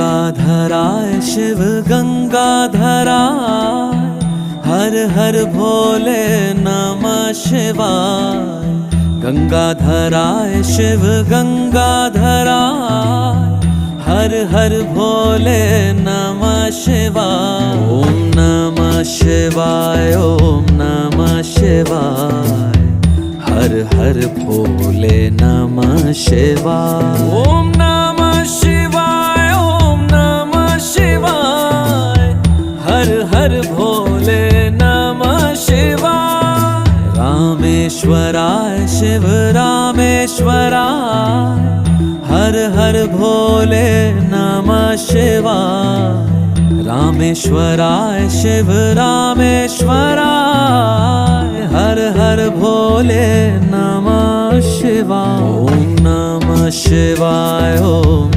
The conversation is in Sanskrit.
गंगाधराय शिव गंगाधराय, हर हर भोले नमः शिवाय। गंगाधराय शिव गंगाधराय, हर हर भोले नमः शिवाय। ओम नमः शिवाय, ओम नमः शिवाय, हर हर भोले नमः शिवाय। ओम नमः शिवाय, ओम नमः शिवाय, हर हर भोले नमः शिवाय। रामेश्वराय शिव रामेश्वराय, हर हर भोले नमः शिवाय। रामेश्वराय शिव रामेश्वराय, हर हर भोले नमः शिवाय। ओम नमः शिवाय, ओम